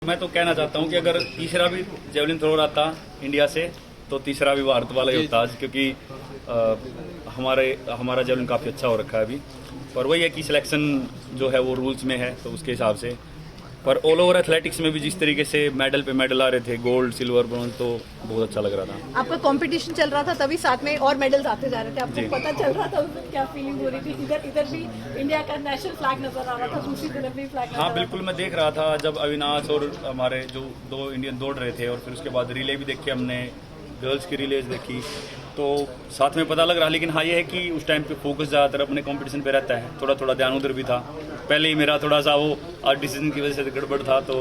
मैं तो कहना चाहता हूँ कि अगर तीसरा भी जेवलिन थ्रोअर आता इंडिया से तो तीसरा भी भारत वाला ही होता आज, क्योंकि हमारा जेवलिन काफ़ी अच्छा हो रखा है अभी। पर वही है कि सिलेक्शन जो है वो रूल्स में है, तो उसके हिसाब से। पर ऑल ओवर एथलेटिक्स में भी जिस तरीके से मेडल पे मेडल आ रहे थे, गोल्ड सिल्वर ब्रॉन्ज, तो बहुत अच्छा लग रहा था। आपका कंपटीशन चल रहा था तभी साथ में और मेडल्स आते जा रहे थे, आपको पता चल रहा था उसमें क्या फीलिंग हो रही थी? इधर भी इंडिया का नेशनल फ्लैग नजर आ रहा था, दूसरी तरफ भी फ्लैग। हाँ बिल्कुल, मैं देख रहा था जब अविनाश और हमारे जो दो इंडियन दौड़ रहे थे, और फिर उसके बाद रिले भी देखी हमने, गर्ल्स की रिलेज देखी, तो साथ में पता लग रहा। लेकिन हाँ ये है कि उस टाइम पे फोकस ज़्यादातर अपने कंपटीशन पे रहता है, थोड़ा थोड़ा ध्यान उधर भी था। पहले ही मेरा थोड़ा सा वो आज डिसीजन की वजह से गड़बड़ था, तो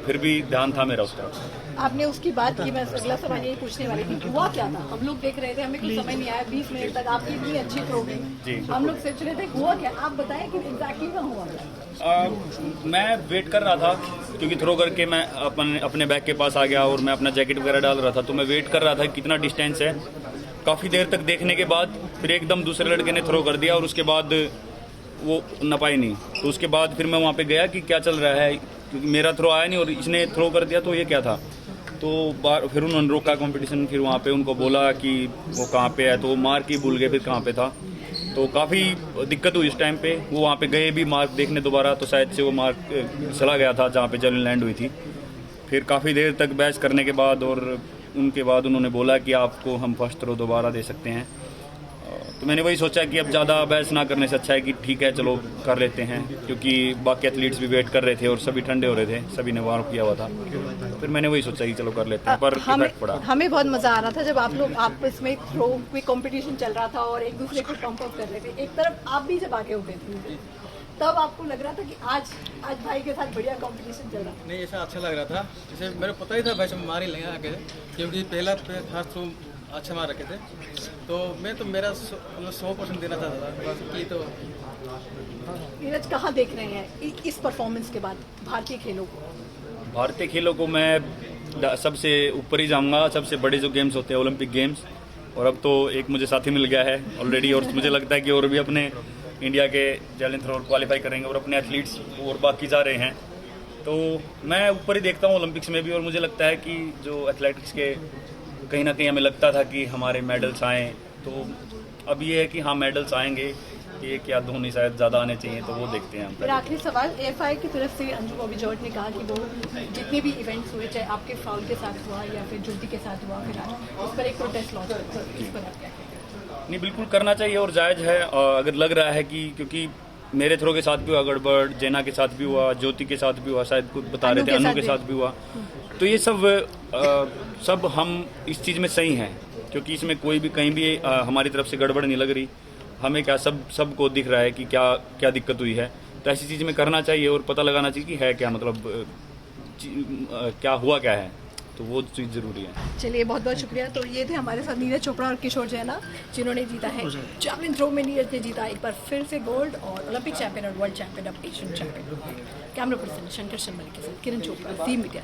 फिर भी ध्यान था मेरा उस तरफ। आपने उसकी बात की, मैं अगला सवाल यही पूछने वाली थी, हुआ क्या था? हम लोग देख रहे थे, हमें कुछ समझ नहीं आया 20 मिनट तक, आपकी इतनी अच्छी थ्रो गई, हम लोग सोच रहे थे हुआ क्या? आप बताएं कि एग्जैक्टली क्या हुआ क्या? मैं वेट कर रहा था, क्योंकि थ्रो करके मैं अपने बैग के पास आ गया और मैं अपना जैकेट वगैरह डाल रहा था, तो मैं वेट कर रहा था कितना डिस्टेंस है। काफ़ी देर तक देखने के बाद फिर एकदम दूसरे लड़के ने थ्रो कर दिया, और उसके बाद वो नपाई नहीं। तो उसके बाद फिर मैं वहाँ पे गया कि क्या चल रहा है, क्योंकि मेरा थ्रो आया नहीं और इसने थ्रो कर दिया, तो ये क्या था। तो फिर उन्होंने रोका कंपटीशन, फिर वहाँ पे उनको बोला कि वो कहाँ पे है, तो वो मार्क ही भूल गए फिर कहाँ पे था। तो काफ़ी दिक्कत हुई इस टाइम पे। वो वहाँ पे गए भी मार्क देखने दोबारा, तो शायद से वो मार्क चला गया था जहाँ पे जेवलिन लैंड हुई थी। फिर काफ़ी देर तक बहस करने के बाद और उनके बाद उन्होंने बोला कि आपको हम फर्स्ट थ्रो दोबारा दे सकते हैं। तो मैंने वही सोचा कि अब ज़्यादा बहस ना करने से अच्छा है कि ठीक है चलो कर लेते हैं, क्योंकि बाकी एथलीट्स भी वेट कर रहे थे और सभी ठंडे हो रहे थे, सभी ने वार्म किया हुआ था। फिर मैंने वही सोचा कि चलो कर लेते हैं, पर इफेक्ट पड़ा। हमें बहुत मजा आ रहा था जब आप लोग आपस में थ्रो में कंपटीशन चल रहा था और एक दूसरे को पंप अप कर रहे थे। एक तरफ आप भी जब आगे उठे थे, तब आपको लग रहा था कि आज भाई के साथ बढ़िया कंपटीशन चल रहा था? नहीं, ऐसा अच्छा लग रहा था, जैसे मेरे को पता ही था भाई सब मार ही लेंगे आगे, क्योंकि पहला फर्स्ट थ्रो अच्छा मार रखे थे। तो मैं तो मेरा 100% देना था बस की। तो नीरज कहाँ देख रहे हैं इस परफॉर्मेंस के बाद भारतीय खेलों को? भारतीय खेलों को मैं सबसे ऊपर ही जाऊंगा, सबसे बड़े जो गेम्स होते हैं ओलंपिक गेम्स। और अब तो एक मुझे साथी मिल गया है ऑलरेडी, और मुझे लगता है कि और भी अपने इंडिया के जेवलिन थ्रोअर क्वालिफाई करेंगे और अपने एथलीट्स और बाकी जा रहे हैं। तो मैं ऊपर ही देखता हूँ ओलंपिक्स में भी, और मुझे लगता है कि जो एथलेटिक्स के कहीं ना कहीं हमें लगता था कि हमारे मेडल्स आएँ, तो अब ये है कि हाँ मेडल्स आएंगे, एक या दो नहीं शायद ज़्यादा आने चाहिए, तो वो देखते हैं हम। फिर आखिरी सवाल, एएफआई की तरफ से अंजू बॉबी जॉर्ज ने कहा कि वो जितने भी इवेंट्स हुए, चाहे आपके फाउल के साथ हुआ या फिर ज्योति के साथ हुआ, फिर आज उस पर एक प्रोटेस्ट लॉन्च हुआ, इस पर आप क्या कहेंगे? नहीं, बिल्कुल करना चाहिए और जायज़ है। अगर लग रहा है कि क्योंकि मेरे थ्रो के साथ भी हुआ गड़बड़, जेना के साथ भी हुआ, ज्योति के साथ भी हुआ, शायद कुछ बता रहे थे अनु के साथ भी हुआ, तो ये सब हम इस चीज़ में सही हैं, क्योंकि इसमें कोई भी कहीं भी हमारी तरफ से गड़बड़ नहीं लग रही। हमें क्या सबको दिख रहा है कि क्या क्या दिक्कत हुई है, तो ऐसी चीज़ में करना चाहिए और पता लगाना चाहिए कि है क्या, मतलब क्या हुआ क्या है, तो वो चीज़ ज़रूरी है। चलिए बहुत बहुत शुक्रिया। तो ये थे हमारे साथ नीरज चोपड़ा और किशोर जैना, जिन्होंने जीता है जैवलिन थ्रो में। नीरज ने जीता एक बार फिर से गोल्ड, और ओलंपिक चैंपियन और वर्ल्ड चैंपियन, अब Asian champion. Camera person Shankar Sharma के साथ किरण चोपड़ा, ज़ी मीडिया।